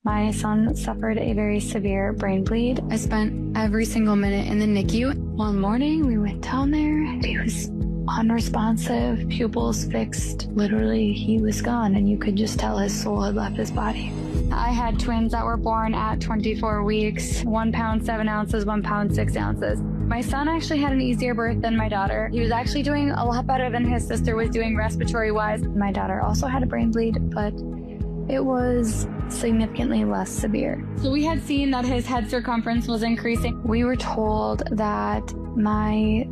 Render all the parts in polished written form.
My son suffered a very severe brain bleed. I spent every single minute in the NICU. One morning, we went down there. He was unresponsive, pupils fixed. Literally, he was gone, and you could just tell his soul had left his body. I had twins that were born at 24 weeks, 1 pound, 7 ounces, 1 pound, 6 ounces. My son actually had an easier birth than my daughter. He was actually doing a lot better than his sister was doing respiratory-wise. My daughter also had a brain bleed, but it was significantly less severe. So we had seen that his head circumference was increasing. We were told that my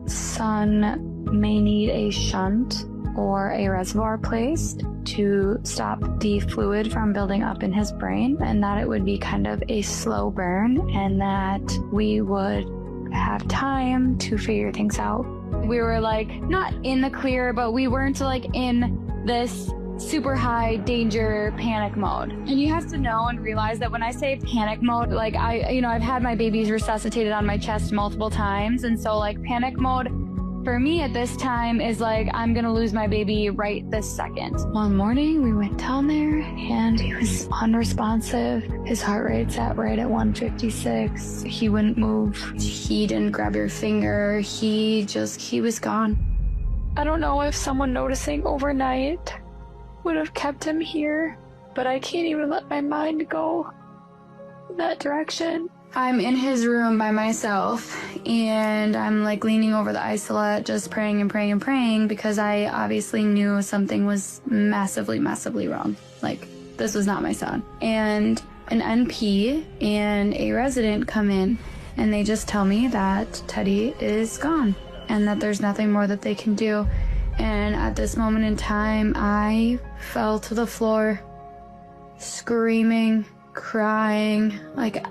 son may need a shunt or a reservoir placed to stop the fluid from building up in his brain, and that it would be kind of a slow burn and that we would have time to figure things out. We were like not in the clear, but we weren't like in this super high danger panic mode. And you have to know and realize that when I say panic mode, like I've had my babies resuscitated on my chest multiple times. And so like panic mode for me at this time is like, I'm gonna lose my baby right this second. One morning we went down there and he was unresponsive. His heart rate sat right at 156. He wouldn't move. He didn't grab your finger. He was gone. I don't know if someone noticing overnight would have kept him here, but I can't even let my mind go in that direction. I'm in his room by myself, and I'm like leaning over the isolette, just praying and praying and praying, because I obviously knew something was massively, massively wrong. Like, this was not my son. And an NP and a resident come in, and they just tell me that Teddy is gone, and that there's nothing more that they can do. And at this moment in time, I fell to the floor, screaming, crying. Like,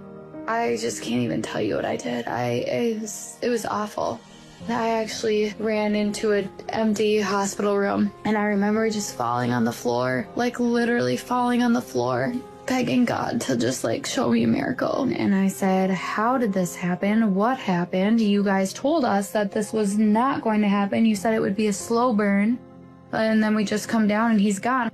I just can't even tell you what I did. It was awful. I actually ran into an empty hospital room, and I remember just falling on the floor, like literally falling on the floor, begging God to just like show me a miracle. And I said, how did this happen? What happened? You guys told us that this was not going to happen. You said it would be a slow burn, and then we just come down and he's gone.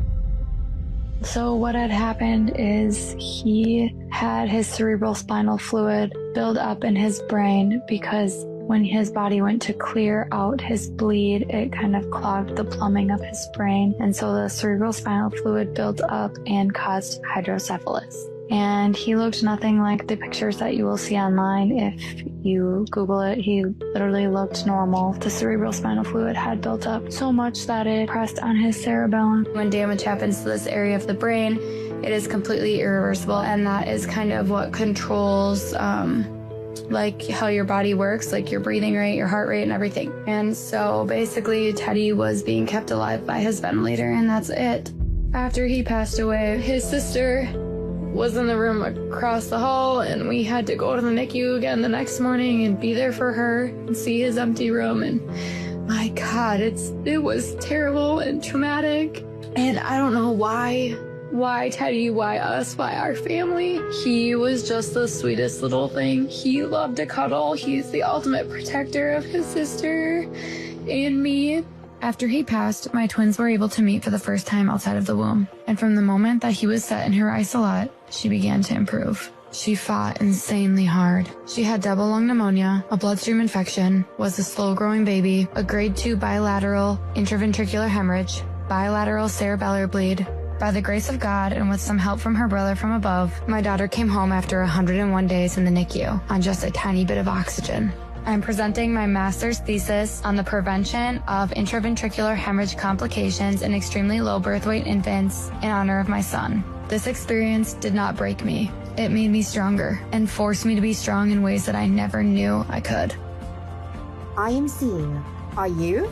So what had happened is he had his cerebral spinal fluid build up in his brain because when his body went to clear out his bleed, it kind of clogged the plumbing of his brain. And so the cerebral spinal fluid built up and caused hydrocephalus. And he looked nothing like the pictures that you will see online. If you Google it, he literally looked normal. The cerebral spinal fluid had built up so much that it pressed on his cerebellum. When damage happens to this area of the brain, it is completely irreversible, and that is kind of what controls like how your body works, like your breathing rate, your heart rate, and everything. And so basically Teddy was being kept alive by his ventilator, and that's it. After he passed away, his sister was in the room across the hall, and we had to go to the NICU again the next morning and be there for her and see his empty room. And my God, it was terrible and traumatic. And I don't know why Teddy, why us, why our family. He was just the sweetest little thing. He loved to cuddle. He's the ultimate protector of his sister and me. After he passed, my twins were able to meet for the first time outside of the womb. And from the moment that he was set in her isolette, she began to improve. She fought insanely hard. She had double lung pneumonia, a bloodstream infection, was a slow-growing baby, a grade 2 bilateral intraventricular hemorrhage, bilateral cerebellar bleed. By the grace of God and with some help from her brother from above, my daughter came home after 101 days in the NICU on just a tiny bit of oxygen. I'm presenting my master's thesis on the prevention of intraventricular hemorrhage complications in extremely low birth weight infants in honor of my son. This experience did not break me. It made me stronger and forced me to be strong in ways that I never knew I could. I am seeing. Are you?